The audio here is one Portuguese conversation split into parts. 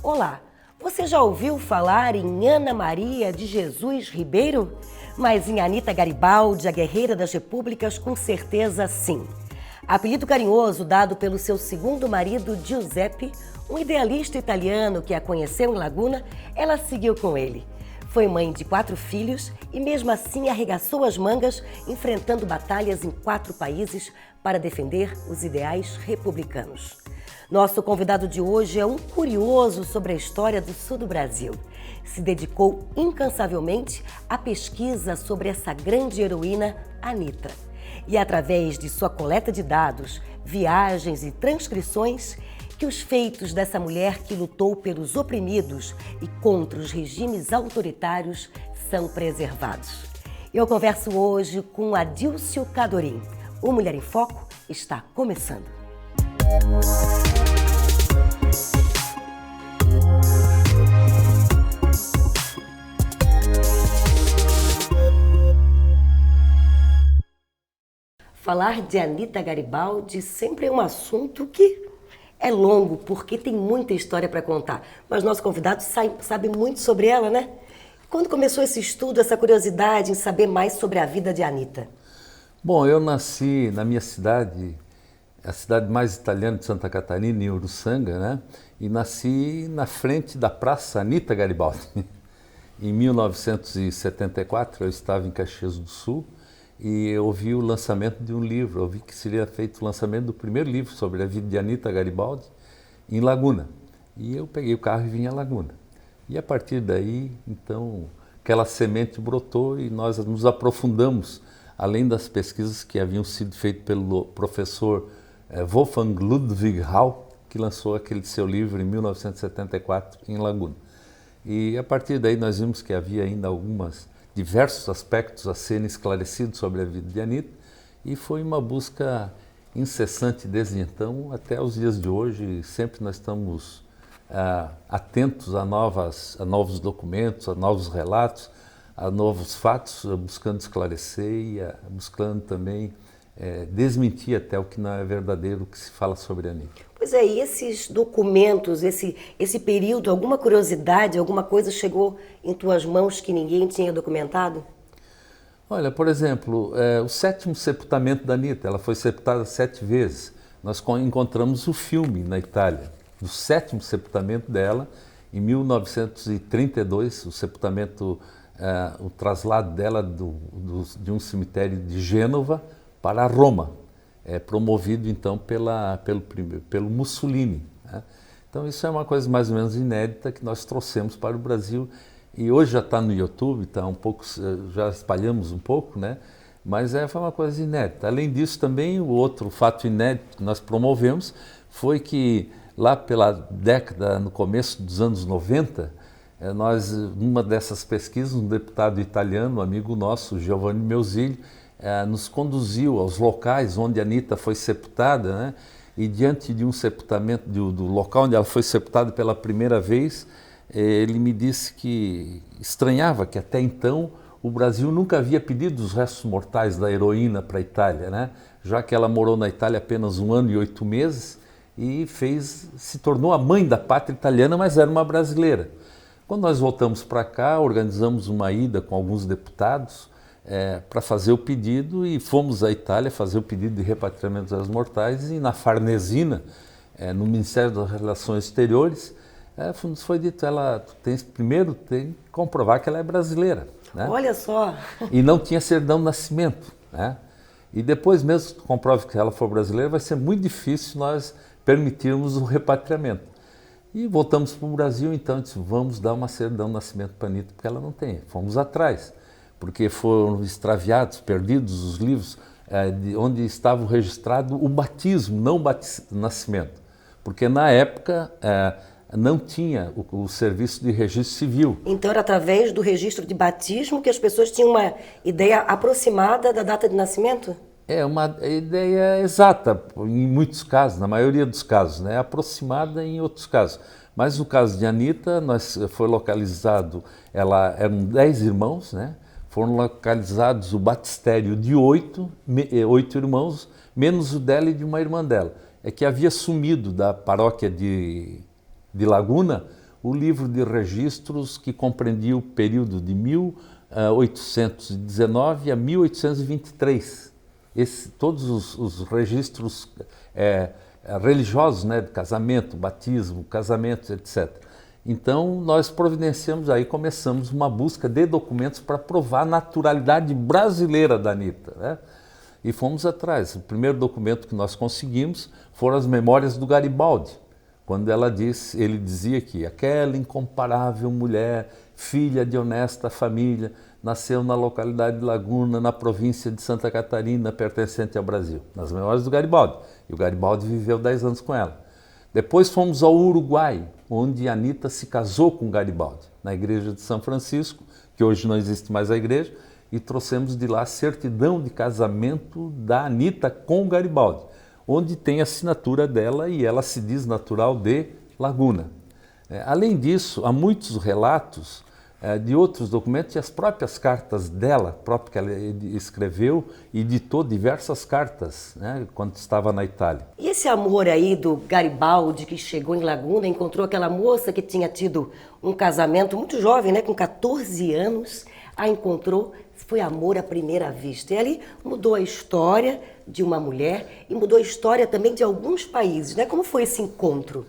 Olá, você já ouviu falar em Ana Maria de Jesus Ribeiro? Mas em Anita Garibaldi, a guerreira das repúblicas, com certeza sim. Apelido carinhoso dado pelo seu segundo marido, Giuseppe, um idealista italiano que a conheceu em Laguna, ela seguiu com ele. Foi mãe de 4 filhos e mesmo assim arregaçou as mangas, enfrentando batalhas em 4 países para defender os ideais republicanos. Nosso convidado de hoje é um curioso sobre a história do sul do Brasil. Se dedicou incansavelmente à pesquisa sobre essa grande heroína, Anita. E através de sua coleta de dados, viagens e transcrições, que os feitos dessa mulher que lutou pelos oprimidos e contra os regimes autoritários são preservados. Eu converso hoje com Adílcio Cadorim. O Mulher em Foco está começando. Falar de Anita Garibaldi sempre é um assunto que é longo, porque tem muita história para contar. Mas nosso convidado sabe muito sobre ela, né? Quando começou esse estudo, essa curiosidade em saber mais sobre a vida de Anita? Bom, eu nasci na minha cidade, a cidade mais italiana de Santa Catarina, em Uruçanga, né? E nasci na frente da Praça Anita Garibaldi. Em 1974, eu estava em Caxias do Sul e eu ouvi o lançamento de um livro. Eu vi que seria feito o lançamento do primeiro livro sobre a vida de Anita Garibaldi em Laguna. E eu peguei o carro e vim a Laguna. E a partir daí, então, aquela semente brotou e nós nos aprofundamos, além das pesquisas que haviam sido feitas pelo professor Wolfgang Ludwig Hall, que lançou aquele seu livro em 1974 em Laguna. E a partir daí nós vimos que havia ainda diversos aspectos a serem esclarecidos sobre a vida de Anita, e foi uma busca incessante desde então até os dias de hoje. Sempre nós estamos atentos a novos documentos, a novos relatos, a novos fatos, buscando esclarecer e buscando também desmentir até o que não é verdadeiro, o que se fala sobre a Anita. Pois é, e esses documentos, esse período, alguma curiosidade, alguma coisa chegou em tuas mãos que ninguém tinha documentado? Olha, por exemplo, o 7º sepultamento da Anita, ela foi sepultada 7 vezes. Nós encontramos o filme na Itália, do 7º sepultamento dela, em 1932, o sepultamento, o traslado dela de um cemitério de Gênova para Roma, promovido então pelo Mussolini, né? Então isso é uma coisa mais ou menos inédita que nós trouxemos para o Brasil e hoje já está no YouTube, tá já espalhamos um pouco, né? Mas foi uma coisa inédita. Além disso também, o outro fato inédito que nós promovemos foi que lá pela década, no começo dos anos 90, numa dessas pesquisas, um deputado italiano, um amigo nosso, Giovanni Meuzilli, nos conduziu aos locais onde a Anita foi sepultada, né? E diante de um sepultamento, do local onde ela foi sepultada pela primeira vez, ele me disse que estranhava que até então o Brasil nunca havia pedido os restos mortais da heroína para a Itália, né? Já que ela morou na Itália apenas 1 ano e 8 meses e se tornou a mãe da pátria italiana, mas era uma brasileira. Quando nós voltamos para cá, organizamos uma ida com alguns deputados para fazer o pedido e fomos à Itália fazer o pedido de repatriamento dos restos mortais e na Farnesina, no Ministério das Relações Exteriores, nos foi dito, primeiro tem que comprovar que ela é brasileira, né? Olha só! E não tinha certidão de nascimento, né? E depois mesmo que comprove que ela for brasileira, vai ser muito difícil nós permitirmos o repatriamento. E voltamos para o Brasil, então disse, vamos dar uma certidão de nascimento para a Anita, porque ela não tem. Fomos atrás, porque foram extraviados, perdidos os livros onde estava registrado o batismo, não o nascimento. Porque na época não tinha o serviço de registro civil. Então era através do registro de batismo que as pessoas tinham uma ideia aproximada da data de nascimento? É uma ideia exata, em muitos casos, na maioria dos casos, né? Aproximada em outros casos. Mas no caso de Anita, foi localizado, eram 10 irmãos, né? Foram localizados o batistério de 8 irmãos, menos o dela e de uma irmã dela. É que havia sumido da paróquia de Laguna o livro de registros que compreendia o período de 1819 a 1823. Todos os registros religiosos, né, de casamento, batismo, casamentos, etc. Então, nós providenciamos aí, começamos uma busca de documentos para provar a naturalidade brasileira da Anita, né? E fomos atrás. O primeiro documento que nós conseguimos foram as memórias do Garibaldi, quando ele dizia que aquela incomparável mulher, filha de honesta família, nasceu na localidade de Laguna, na província de Santa Catarina, pertencente ao Brasil. Nas memórias do Garibaldi. E o Garibaldi viveu 10 anos com ela. Depois fomos ao Uruguai, onde Anita se casou com Garibaldi, na igreja de São Francisco, que hoje não existe mais a igreja, e trouxemos de lá a certidão de casamento da Anita com Garibaldi, onde tem a assinatura dela e ela se diz natural de Laguna. Além disso, há muitos relatos de outros documentos e as próprias cartas dela, própria que ela escreveu e editou diversas cartas, né, quando estava na Itália. E esse amor aí do Garibaldi, que chegou em Laguna, encontrou aquela moça que tinha tido um casamento muito jovem, né, com 14 anos, a encontrou, foi amor à primeira vista. E ali mudou a história de uma mulher e mudou a história também de alguns países, né? Como foi esse encontro?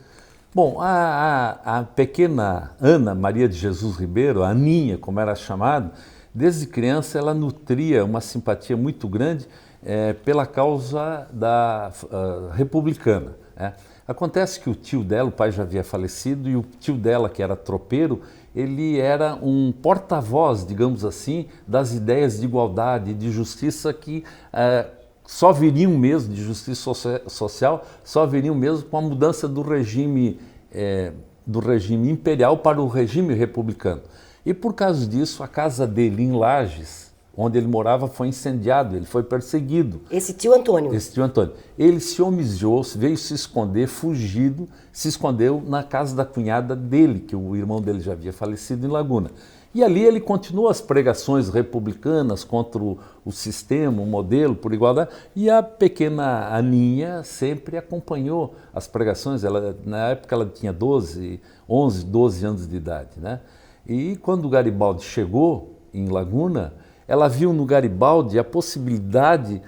Bom, a pequena Ana Maria de Jesus Ribeiro, a Aninha, como era chamada, desde criança ela nutria uma simpatia muito grande pela causa republicana. Acontece que o tio dela, o pai já havia falecido, e o tio dela, que era tropeiro, ele era um porta-voz, digamos assim, das ideias de igualdade e de justiça que só viriam mesmo, de justiça social, só viriam mesmo com a mudança do regime imperial para o regime republicano. E por causa disso, a casa dele em Lages, onde ele morava, foi incendiado, ele foi perseguido. Esse tio Antônio? Esse tio Antônio. Ele se homizou, veio se esconder, fugido, se escondeu na casa da cunhada dele, que o irmão dele já havia falecido em Laguna. E ali ele continuou as pregações republicanas contra o sistema, o modelo por igualdade, e a pequena Aninha sempre acompanhou as pregações. Na época ela tinha 11, 12 anos de idade, né? E quando o Garibaldi chegou em Laguna, ela viu no Garibaldi a possibilidade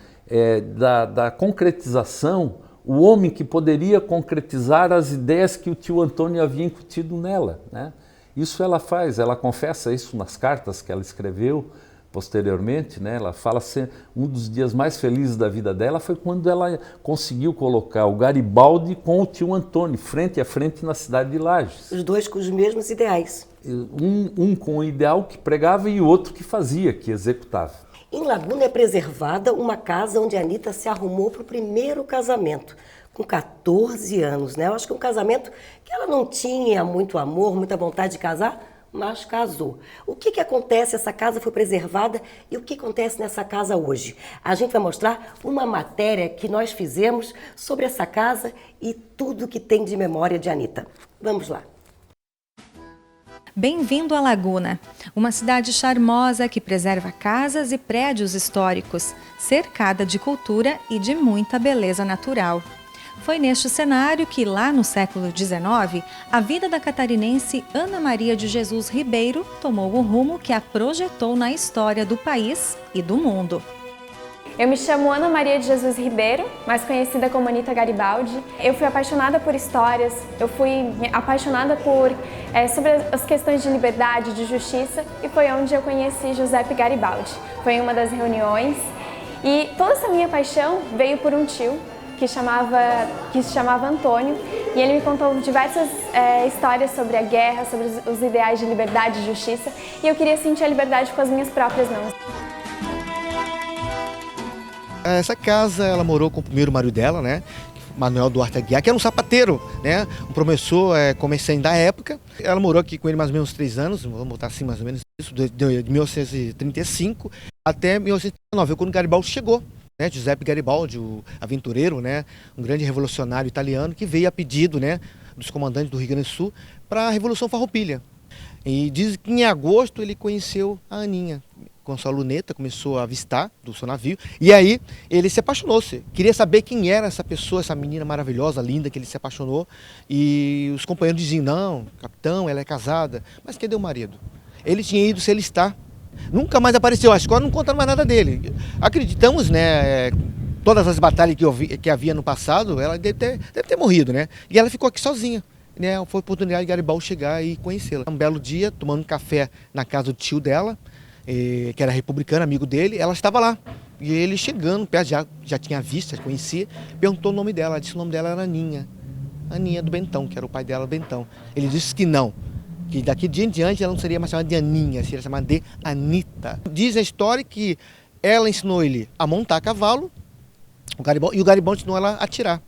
da concretização, o homem que poderia concretizar as ideias que o tio Antônio havia incutido nela, né? Isso ela faz, ela confessa isso nas cartas que ela escreveu posteriormente, né? Ela fala assim, um dos dias mais felizes da vida dela foi quando ela conseguiu colocar o Garibaldi com o tio Antônio, frente a frente na cidade de Lages. Os dois com os mesmos ideais. Um com o ideal que pregava e o outro que fazia, que executava. Em Laguna é preservada uma casa onde a Anita se arrumou para o primeiro casamento, com 14 anos, né? Eu acho que um casamento que ela não tinha muito amor, muita vontade de casar, mas casou. O que acontece? Essa casa foi preservada e o que acontece nessa casa hoje? A gente vai mostrar uma matéria que nós fizemos sobre essa casa e tudo que tem de memória de Anita. Vamos lá. Bem-vindo a Laguna, uma cidade charmosa que preserva casas e prédios históricos, cercada de cultura e de muita beleza natural. Foi neste cenário que, lá no século XIX, a vida da catarinense Ana Maria de Jesus Ribeiro tomou o rumo que a projetou na história do país e do mundo. Eu me chamo Ana Maria de Jesus Ribeiro, mais conhecida como Anita Garibaldi. Eu fui apaixonada por histórias, eu fui apaixonada sobre as questões de liberdade, de justiça, e foi onde eu conheci Giuseppe Garibaldi. Foi em uma das reuniões e toda essa minha paixão veio por um tio que se chamava Antônio, e ele me contou diversas histórias sobre a guerra, sobre os ideais de liberdade e justiça, e eu queria sentir a liberdade com as minhas próprias mãos. Essa casa, ela morou com o primeiro marido dela, né? Manuel Duarte Aguiar, que era um sapateiro, né? Um promissor comerciante da época. Ela morou aqui com ele mais ou menos 3 anos, vamos botar assim mais ou menos isso, de 1935 até 1919, quando Garibaldi chegou. Giuseppe Garibaldi, o aventureiro, né? Um grande revolucionário italiano que veio a pedido, né, dos comandantes do Rio Grande do Sul para a Revolução Farroupilha. E diz que em agosto ele conheceu a Aninha, com a sua luneta, começou a avistar do seu navio, e aí ele se apaixonou-se. Queria saber quem era essa pessoa, essa menina maravilhosa, linda, que ele se apaixonou, e os companheiros diziam, não, capitão, ela é casada, mas cadê o marido? Ele tinha ido se alistar, nunca mais apareceu, a escola não conta mais nada dele. Acreditamos, né, todas as batalhas que havia no passado, ela deve ter morrido, né, e ela ficou aqui sozinha. Né, foi a oportunidade de Garibaldi chegar e conhecê-la. Um belo dia, tomando um café na casa do tio dela, que era republicano, amigo dele, ela estava lá. E ele chegando, já tinha visto, já conhecia, perguntou o nome dela. Ela disse que o nome dela era Aninha. Aninha do Bentão, que era o pai dela, Bentão. Ele disse que não, que daqui de em diante ela não seria mais chamada de Aninha, seria chamada de Anita. Diz a história que ela ensinou ele a montar a cavalo, e o Garibaldi ensinou ela a atirar.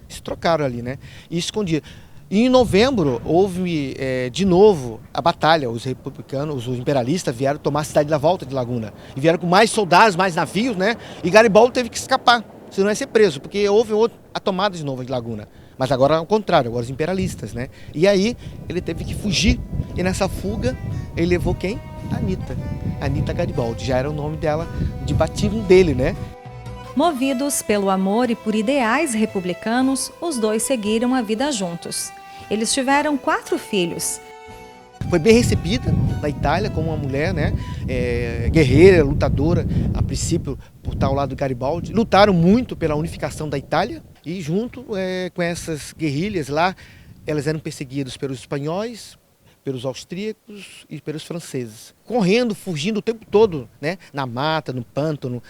Se trocaram ali, né? E escondia. E em novembro houve de novo a batalha, os republicanos, os imperialistas vieram tomar a cidade da volta de Laguna. E vieram com mais soldados, mais navios, né? E Garibaldi teve que escapar, senão ia ser preso, porque houve a tomada de novo de Laguna. Mas agora ao contrário, agora os imperialistas, né? E aí ele teve que fugir, e nessa fuga ele levou quem? Anita. Anita Garibaldi, já era o nome dela, de batismo dele, né? Movidos pelo amor e por ideais republicanos, os dois seguiram a vida juntos. Eles tiveram 4 filhos. Foi bem recebida na Itália como uma mulher, né, guerreira, lutadora, a princípio por estar ao lado do Garibaldi. Lutaram muito pela unificação da Itália e junto com essas guerrilhas lá, elas eram perseguidas pelos espanhóis, pelos austríacos e pelos franceses. Correndo, fugindo o tempo todo, né, na mata, no pântano,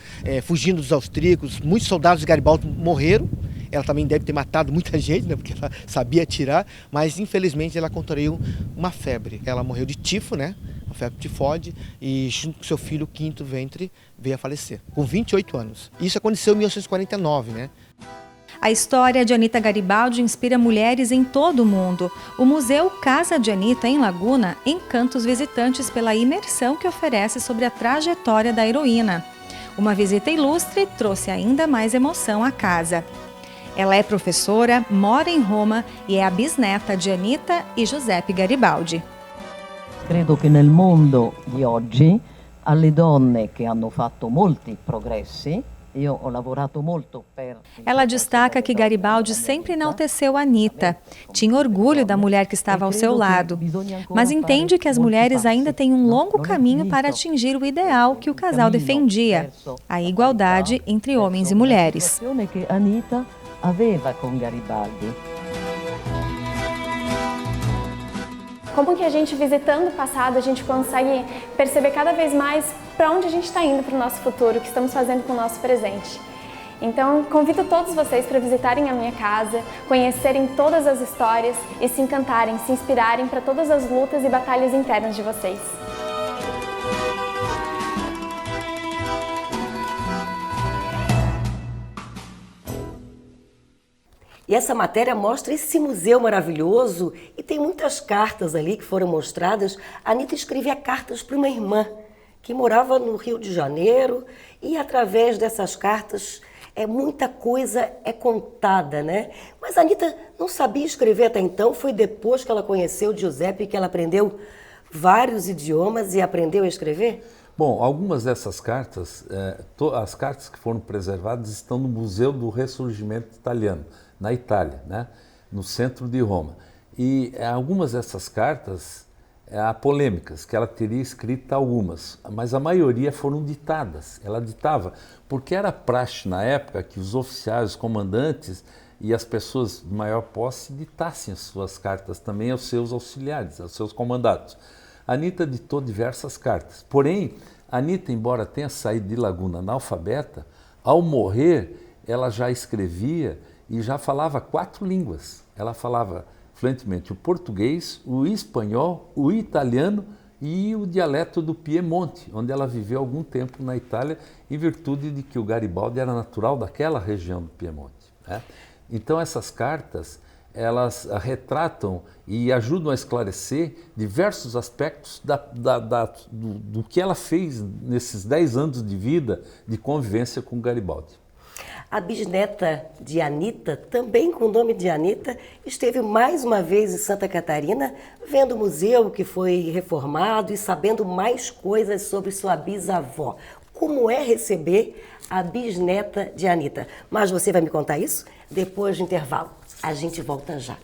fugindo dos austríacos. Muitos soldados de Garibaldi morreram. Ela também deve ter matado muita gente, né, porque ela sabia atirar, mas infelizmente ela contraiu uma febre. Ela morreu de tifo, né, uma febre tifoide, e junto com seu filho, o quinto ventre, veio a falecer, com 28 anos. Isso aconteceu em 1949, né? A história de Anita Garibaldi inspira mulheres em todo o mundo. O Museu Casa de Anita, em Laguna, encanta os visitantes pela imersão que oferece sobre a trajetória da heroína. Uma visita ilustre trouxe ainda mais emoção à casa. Ela é professora, mora em Roma e é a bisneta de Anita e Giuseppe Garibaldi. Credo che nel mondo di oggi alle donne che hanno fatto molti progressi. Ela destaca que Garibaldi sempre enalteceu Anita, tinha orgulho da mulher que estava ao seu lado, mas entende que as mulheres ainda têm um longo caminho para atingir o ideal que o casal defendia, a igualdade entre homens e mulheres. Anita aveva com Garibaldi. Como que a gente, visitando o passado, a gente consegue perceber cada vez mais para onde a gente está indo para o nosso futuro, o que estamos fazendo com o nosso presente. Então, convido todos vocês para visitarem a minha casa, conhecerem todas as histórias e se encantarem, se inspirarem para todas as lutas e batalhas internas de vocês. E essa matéria mostra esse museu maravilhoso e tem muitas cartas ali que foram mostradas. A Anita escrevia cartas para uma irmã que morava no Rio de Janeiro e através dessas cartas muita coisa é contada, né? Mas a Anita não sabia escrever até então, foi depois que ela conheceu o Giuseppe que ela aprendeu vários idiomas e aprendeu a escrever? Bom, algumas dessas cartas, as cartas que foram preservadas estão no Museu do Ressurgimento Italiano, na Itália, né? No centro de Roma. E algumas dessas cartas há polêmicas, que ela teria escrito algumas, mas a maioria foram ditadas. Ela ditava, porque era praxe na época que os oficiais, os comandantes e as pessoas de maior posse ditassem as suas cartas também aos seus auxiliares, aos seus comandados. A Anita ditou diversas cartas, porém, a Anita, embora tenha saído de Laguna analfabeta, ao morrer ela já escrevia e já falava 4 línguas. Ela falava fluentemente o português, o espanhol, o italiano e o dialeto do Piemonte, onde ela viveu algum tempo na Itália, em virtude de que o Garibaldi era natural daquela região do Piemonte, né? Então essas cartas, elas retratam e ajudam a esclarecer diversos aspectos do que ela fez nesses 10 anos de vida de convivência com Garibaldi. A bisneta de Anita, também com o nome de Anita, esteve mais uma vez em Santa Catarina, vendo o museu que foi reformado e sabendo mais coisas sobre sua bisavó. Como é receber a bisneta de Anita? Mas você vai me contar isso depois do intervalo. A gente volta já.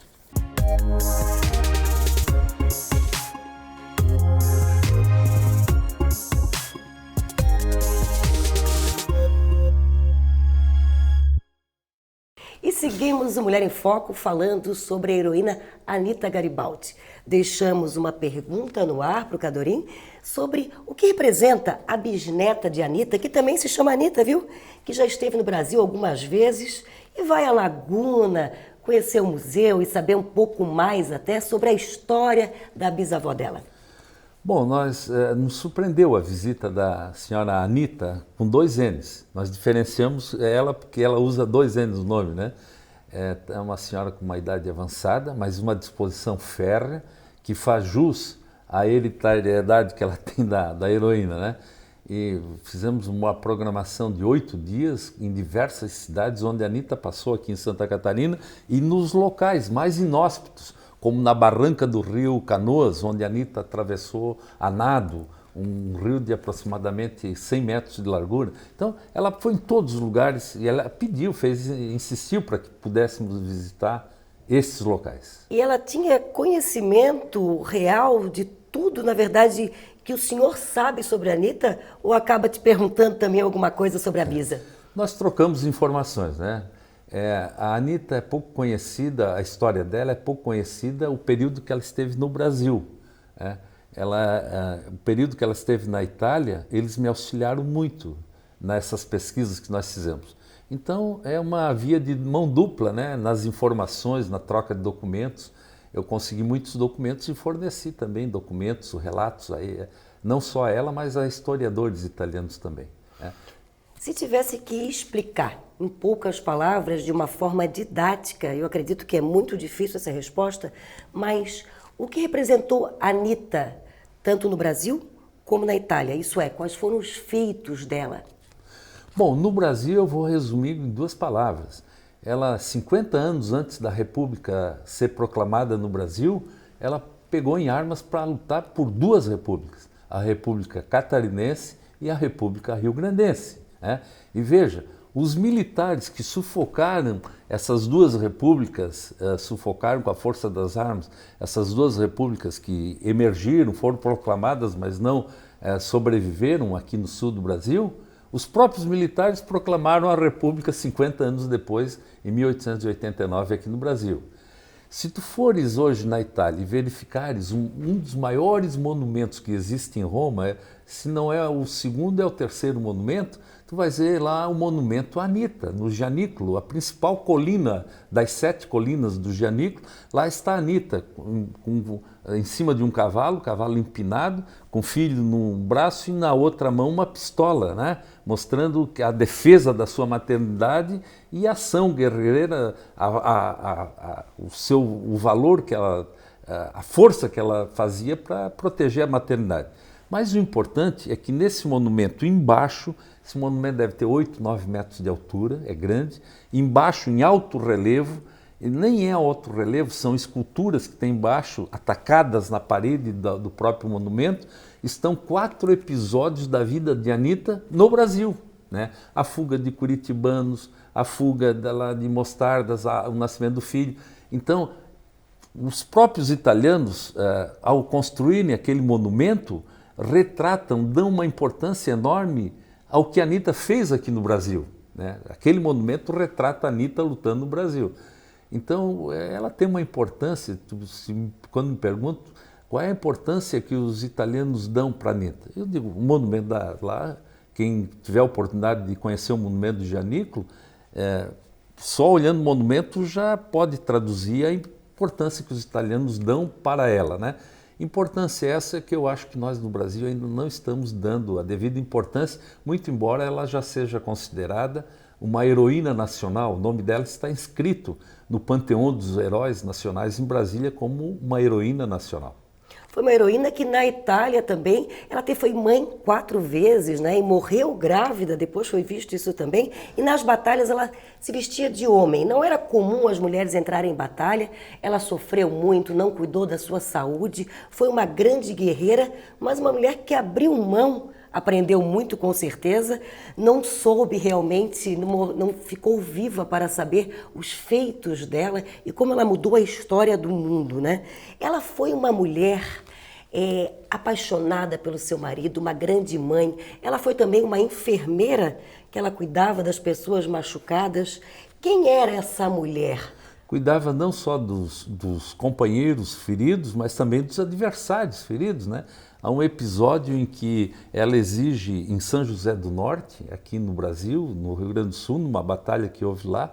E seguimos o Mulher em Foco falando sobre a heroína Anita Garibaldi. Deixamos uma pergunta no ar para o Cadorim sobre o que representa a bisneta de Anita, que também se chama Anita, viu? Que já esteve no Brasil algumas vezes e vai à Laguna conhecer o museu e saber um pouco mais até sobre a história da bisavó dela. Bom, nos surpreendeu a visita da senhora Anita com 2 N's. Nós diferenciamos ela porque ela usa 2 N's no nome, né? É uma senhora com uma idade avançada, mas uma disposição férrea, que faz jus à hereditariedade que ela tem da heroína, né? E fizemos uma programação de 8 dias em diversas cidades onde a Anita passou aqui em Santa Catarina e nos locais mais inóspitos, como na barranca do rio Canoas, onde a Anita atravessou a nado, um rio de aproximadamente 100 metros de largura. Então, ela foi em todos os lugares e ela insistiu para que pudéssemos visitar esses locais. E ela tinha conhecimento real de tudo, na verdade, que o senhor sabe sobre a Anita, ou acaba te perguntando também alguma coisa sobre a Bisa? Nós trocamos informações, né? A Anita é pouco conhecida, a história dela é pouco conhecida, o período que ela esteve no Brasil. O período que ela esteve na Itália, eles me auxiliaram muito nessas pesquisas que nós fizemos. Então, é uma via de mão dupla, né? Nas informações, na troca de documentos. Eu consegui muitos documentos e forneci também documentos, relatos, aí, não só a ela, mas a historiadores italianos também. Se tivesse que explicar em poucas palavras, de uma forma didática, eu acredito que é muito difícil essa resposta, mas o que representou a Anita, tanto no Brasil como na Itália? Isso é, quais foram os feitos dela? Bom, no Brasil eu vou resumir em 2 palavras. Ela, 50 anos antes da República ser proclamada no Brasil, ela pegou em armas para lutar por 2 repúblicas, a República Catarinense e a República Rio-Grandense. E veja, os militares que sufocaram essas 2 repúblicas, sufocaram com a força das armas, essas 2 repúblicas que emergiram, foram proclamadas, mas não sobreviveram aqui no sul do Brasil, os próprios militares proclamaram a República 50 anos depois, em 1889, aqui no Brasil. Se tu fores hoje na Itália e verificares um dos maiores monumentos que existe em Roma, se não é o segundo, é o 3º monumento, tu vais ver lá o monumento à Anita, no Gianicolo, a principal colina das 7 colinas do Gianicolo. Lá está a Anita, em cima de um cavalo empinado, com o filho num braço e na outra mão uma pistola, né? Mostrando a defesa da sua maternidade e a ação guerreira, o valor que ela, a força que ela fazia para proteger a maternidade. Mas o importante é que nesse monumento embaixo, esse monumento deve ter 8, 9 metros de altura, é grande, embaixo em alto relevo, e nem é alto relevo, são esculturas que tem embaixo, atacadas na parede do próprio monumento, estão 4 episódios da vida de Anita no Brasil, né? A fuga de curitibanos, a fuga de Mostardas, o nascimento do filho. Então, os próprios italianos, ao construírem aquele monumento, retratam, dão uma importância enorme ao que a Anita fez aqui no Brasil, né? Aquele monumento retrata a Anita lutando no Brasil. Então, ela tem uma importância, quando me pergunto qual é a importância que os italianos dão para a Anita, eu digo, o monumento lá, quem tiver a oportunidade de conhecer o monumento do Gianicolo, só olhando o monumento já pode traduzir a importância que os italianos dão para ela, né? Importância essa que eu acho que nós no Brasil ainda não estamos dando a devida importância, muito embora ela já seja considerada uma heroína nacional. O nome dela está inscrito no Panteão dos Heróis Nacionais em Brasília como uma heroína nacional. Foi uma heroína que na Itália também, ela até foi mãe 4 vezes, né? E morreu grávida, depois foi visto isso também. E nas batalhas ela se vestia de homem. Não era comum as mulheres entrarem em batalha. Ela sofreu muito, não cuidou da sua saúde. Foi uma grande guerreira, mas uma mulher que abriu mão. Aprendeu muito, com certeza, não soube realmente, não ficou viva para saber os feitos dela e como ela mudou a história do mundo, né? Ela foi uma mulher apaixonada pelo seu marido, uma grande mãe. Ela foi também uma enfermeira, que ela cuidava das pessoas machucadas. Quem era essa mulher? Cuidava não só dos companheiros feridos, mas também dos adversários feridos, né? Há um episódio em que ela exige, em São José do Norte, aqui no Brasil, no Rio Grande do Sul, numa batalha que houve lá,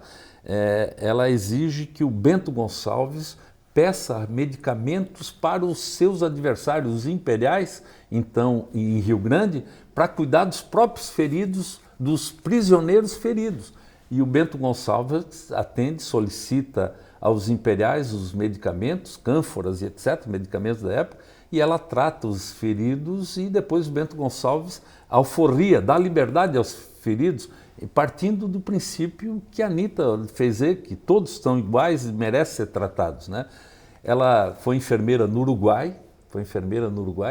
ela exige que o Bento Gonçalves peça medicamentos para os seus adversários, os imperiais, então em Rio Grande, para cuidar dos próprios feridos, dos prisioneiros feridos. E o Bento Gonçalves atende, solicita aos imperiais os medicamentos, cânforas e etc., medicamentos da época, e ela trata os feridos e depois o Bento Gonçalves alforria, dá liberdade aos feridos, partindo do princípio que a Anita fez, que todos estão iguais e merecem ser tratados, né? Ela foi enfermeira no Uruguai,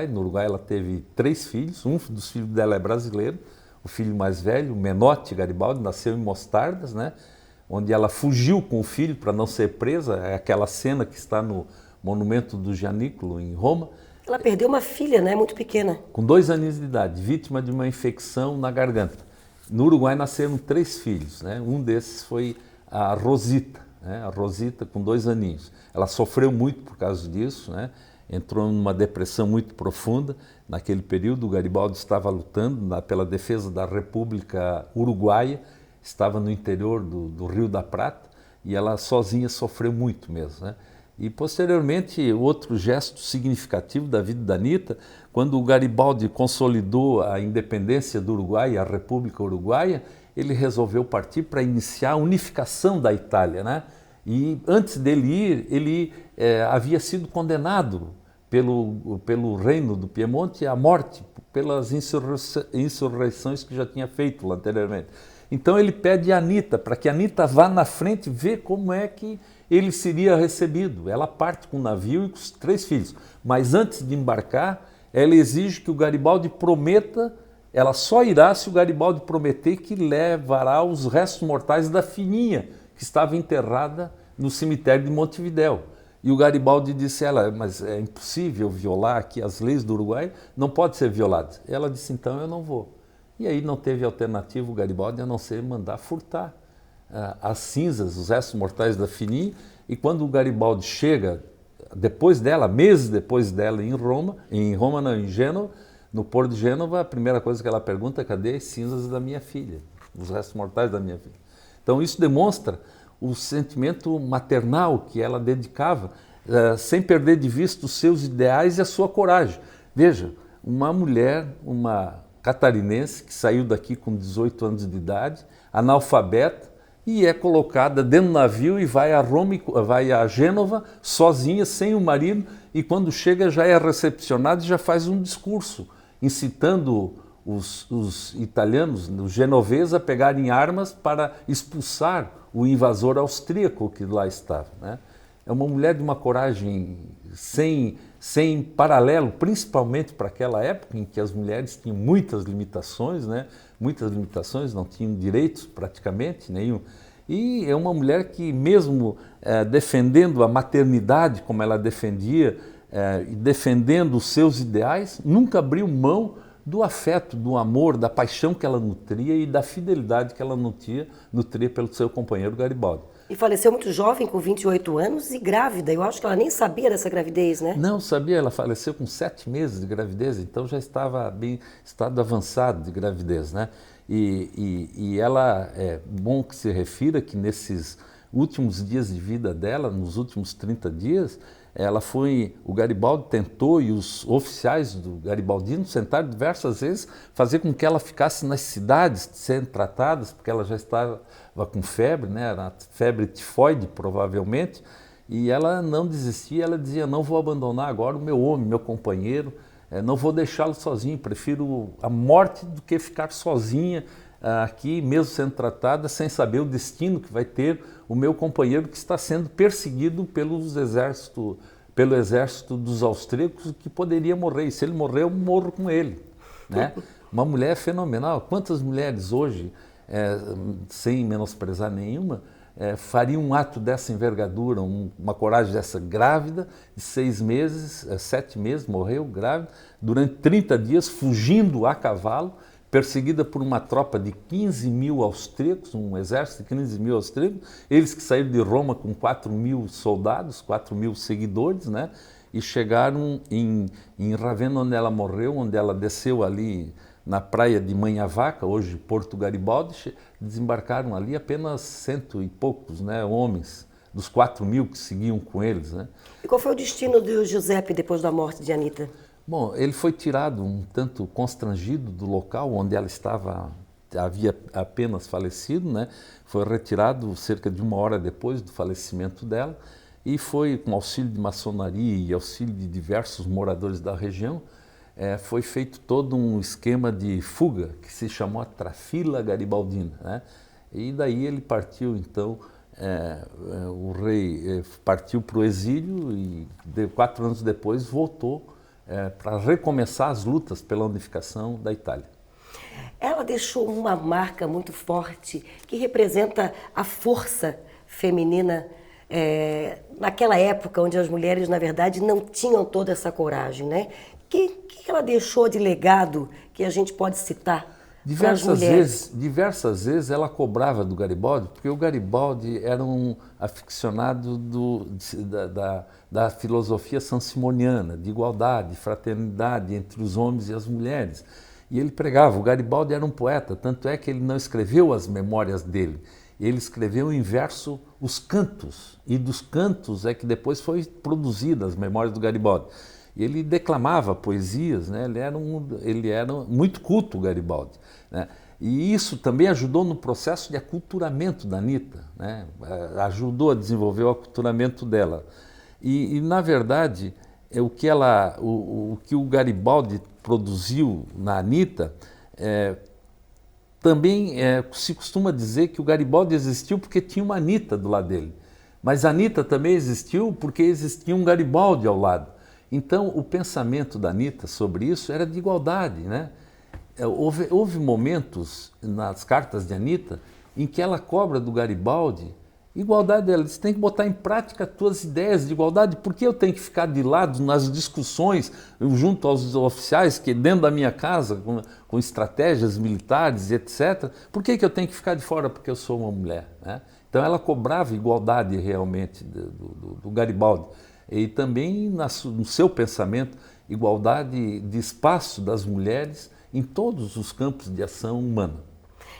no Uruguai ela teve 3 filhos, um dos filhos dela é brasileiro, o filho mais velho, Menotti Garibaldi, nasceu em Mostardas, né? Onde ela fugiu com o filho para não ser presa, é aquela cena que está no monumento do Gianicolo, em Roma. Ela perdeu uma filha, né? Muito pequena. Com 2 aninhos de idade, vítima de uma infecção na garganta. No Uruguai nasceram 3 filhos, né? Um desses foi a Rosita, né? A Rosita com 2 aninhos. Ela sofreu muito por causa disso, né? Entrou numa depressão muito profunda. Naquele período, o Garibaldi estava lutando pela defesa da República Uruguaia, estava no interior do Rio da Prata, e ela sozinha sofreu muito mesmo, né? E posteriormente, outro gesto significativo da vida da Anita, quando o Garibaldi consolidou a independência do Uruguai, a República Uruguaia, ele resolveu partir para iniciar a unificação da Itália, né? E antes dele ir, ele havia sido condenado pelo reino do Piemonte à morte, pelas insurreições que já tinha feito anteriormente. Então ele pede a Anita, para que a Anita vá na frente ver como é que ele seria recebido. Ela parte com o navio e com os 3 filhos. Mas antes de embarcar, ela exige que o Garibaldi prometa, ela só irá se o Garibaldi prometer que levará os restos mortais da filhinha, que estava enterrada no cemitério de Montevidéu. E o Garibaldi disse a ela, mas é impossível violar aqui as leis do Uruguai, não pode ser violado. Ela disse, então eu não vou. E aí não teve alternativa o Garibaldi a não ser mandar furtar as cinzas, os restos mortais da filhinha, e quando o Garibaldi chega, depois dela, meses depois dela, em Gênova, no porto de Gênova, a primeira coisa que ela pergunta é, cadê as cinzas da minha filha, os restos mortais da minha filha? Então isso demonstra o sentimento maternal que ela dedicava, sem perder de vista os seus ideais e a sua coragem. Veja, uma mulher, uma catarinense que saiu daqui com 18 anos de idade, analfabeta, e é colocada dentro do navio e vai a Roma, vai a Gênova sozinha, sem o marido, e quando chega já é recepcionada e já faz um discurso, incitando os italianos, os genoveses, a pegarem armas para expulsar o invasor austríaco que lá estava, né? É uma mulher de uma coragem sem paralelo, principalmente para aquela época em que as mulheres tinham muitas limitações, né? Muitas limitações, não tinham direitos praticamente nenhum. E é uma mulher que mesmo defendendo a maternidade como ela defendia, e defendendo os seus ideais, nunca abriu mão do afeto, do amor, da paixão que ela nutria e da fidelidade que ela nutria pelo seu companheiro Garibaldi. E faleceu muito jovem, com 28 anos e grávida. Eu acho que ela nem sabia dessa gravidez, né? Não sabia, ela faleceu com 7 meses de gravidez, então já estava bem estado avançado de gravidez, né? E ela, é bom que se refira que nesses últimos dias de vida dela, nos últimos 30 dias, o Garibaldi tentou, e os oficiais do Garibaldino tentaram diversas vezes fazer com que ela ficasse nas cidades sendo tratadas, porque ela já estava com febre, né? Era febre tifoide provavelmente, E ela não desistia, ela dizia, não vou abandonar agora o meu homem, meu companheiro, não vou deixá-lo sozinho, prefiro a morte do que ficar sozinha aqui, mesmo sendo tratada, sem saber o destino que vai ter o meu companheiro que está sendo perseguido pelo exército dos austríacos, que poderia morrer. E se ele morrer, eu morro com ele, né? Uma mulher fenomenal. Quantas mulheres hoje, sem menosprezar nenhuma, fariam um ato dessa envergadura, uma coragem dessa, grávida, de 6 meses, 7 meses, morreu grávida, durante 30 dias, fugindo a cavalo, perseguida por uma tropa de 15 mil austríacos, um exército de 15 mil austríacos, eles que saíram de Roma com 4 mil soldados, 4 mil seguidores, né? E chegaram em Ravenna, onde ela morreu, onde ela desceu ali na praia de Manhavaca, hoje Porto Garibaldi, desembarcaram ali apenas 100 e poucos, né, homens, dos 4 mil que seguiam com eles, né? E qual foi o destino do Giuseppe depois da morte de Anita? Bom, ele foi tirado um tanto constrangido do local onde ela estava, havia apenas falecido, né? Foi retirado cerca de 1 hora depois do falecimento dela e foi, com auxílio de maçonaria e auxílio de diversos moradores da região, foi feito todo um esquema de fuga que se chamou a Trafila Garibaldina, né? E daí ele partiu, então, o rei partiu para o exílio e 4 anos depois voltou para recomeçar as lutas pela unificação da Itália. Ela deixou uma marca muito forte que representa a força feminina naquela época onde as mulheres, na verdade, não tinham toda essa coragem, né? O que ela deixou de legado que a gente pode citar? Diversas vezes ela cobrava do Garibaldi, porque o Garibaldi era um aficionado da filosofia sansimoniana, de igualdade, fraternidade entre os homens e as mulheres. E ele pregava, o Garibaldi era um poeta, tanto é que ele não escreveu as memórias dele, ele escreveu em verso os cantos, e dos cantos é que depois foi produzida as memórias do Garibaldi. Ele declamava poesias, né? Ele era muito culto, o Garibaldi, né? E isso também ajudou no processo de aculturamento da Anita, né? Ajudou a desenvolver o aculturamento dela. E na verdade, o que o Garibaldi produziu na Anita, também se costuma dizer que o Garibaldi existiu porque tinha uma Anita do lado dele. Mas a Anita também existiu porque existia um Garibaldi ao lado. Então, o pensamento da Anita sobre isso era de igualdade, né? Houve momentos nas cartas de Anita em que ela cobra do Garibaldi igualdade. Ela diz, tem que botar em prática as tuas ideias de igualdade. Por que eu tenho que ficar de lado nas discussões junto aos oficiais, que dentro da minha casa, com estratégias militares, etc. Por que eu tenho que ficar de fora porque eu sou uma mulher, né? Então, ela cobrava igualdade realmente do Garibaldi. E também no seu pensamento, igualdade de espaço das mulheres em todos os campos de ação humana.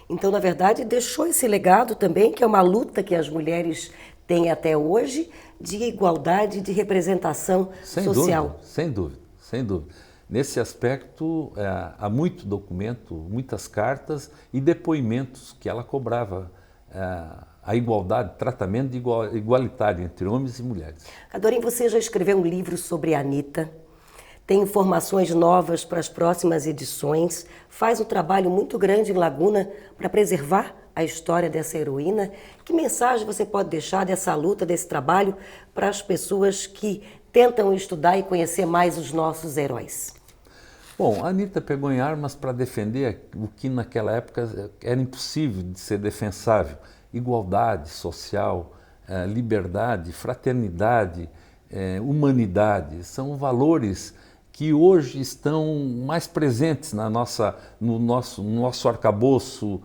Então, na verdade, deixou esse legado também, que é uma luta que as mulheres têm até hoje, de igualdade, de representação social. Sem dúvida, sem dúvida. Nesse aspecto, há muito documento, muitas cartas e depoimentos que ela cobrava a igualdade, tratamento igualitário entre homens e mulheres. Adorim, você já escreveu um livro sobre a Anita, tem informações novas para as próximas edições, faz um trabalho muito grande em Laguna para preservar a história dessa heroína. Que mensagem você pode deixar dessa luta, desse trabalho, para as pessoas que tentam estudar e conhecer mais os nossos heróis? Bom, a Anita pegou em armas para defender o que naquela época era impossível de ser defensável. Igualdade social, liberdade, fraternidade, humanidade, são valores que hoje estão mais presentes no nosso arcabouço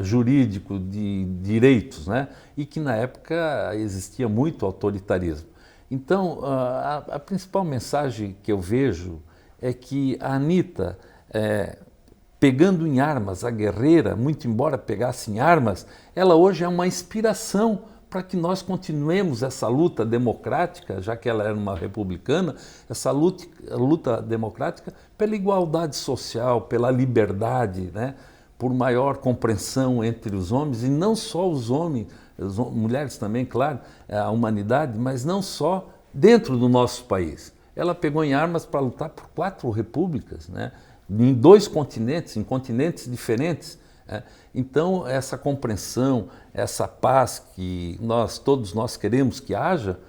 jurídico de direitos, né? E que na época existia muito autoritarismo. Então, a principal mensagem que eu vejo é que a Anita, pegando em armas, a guerreira, muito embora pegasse em armas, ela hoje é uma inspiração para que nós continuemos essa luta democrática, já que ela era uma republicana, essa luta democrática pela igualdade social, pela liberdade, né? Por maior compreensão entre os homens, e não só os homens, as mulheres também, claro, a humanidade, mas não só dentro do nosso país. Ela pegou em armas para lutar por 4 repúblicas, né? Em 2 continentes, em continentes diferentes. Então, essa compreensão, essa paz que todos nós queremos que haja,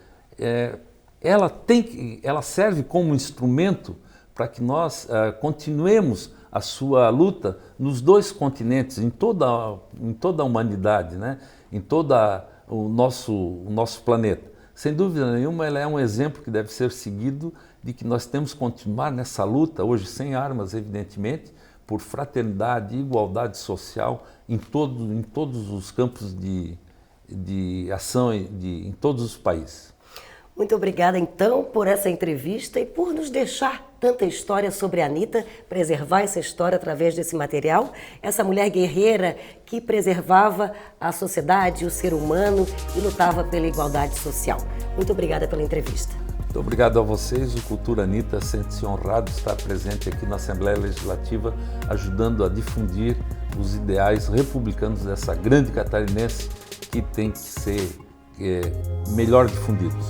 ela serve como instrumento para que nós continuemos a sua luta nos 2 continentes, em toda a humanidade, né? Em todo o nosso planeta. Sem dúvida nenhuma, ela é um exemplo que deve ser seguido de que nós temos que continuar nessa luta, hoje sem armas, evidentemente, por fraternidade e igualdade social em todos os campos de ação em todos os países. Muito obrigada, então, por essa entrevista e por nos deixar tanta história sobre a Anita, preservar essa história através desse material. Essa mulher guerreira que preservava a sociedade, o ser humano e lutava pela igualdade social. Muito obrigada pela entrevista. Muito obrigado a vocês. O Cultura Anita sente-se honrado de estar presente aqui na Assembleia Legislativa, ajudando a difundir os ideais republicanos dessa grande catarinense que tem que ser melhor difundidos.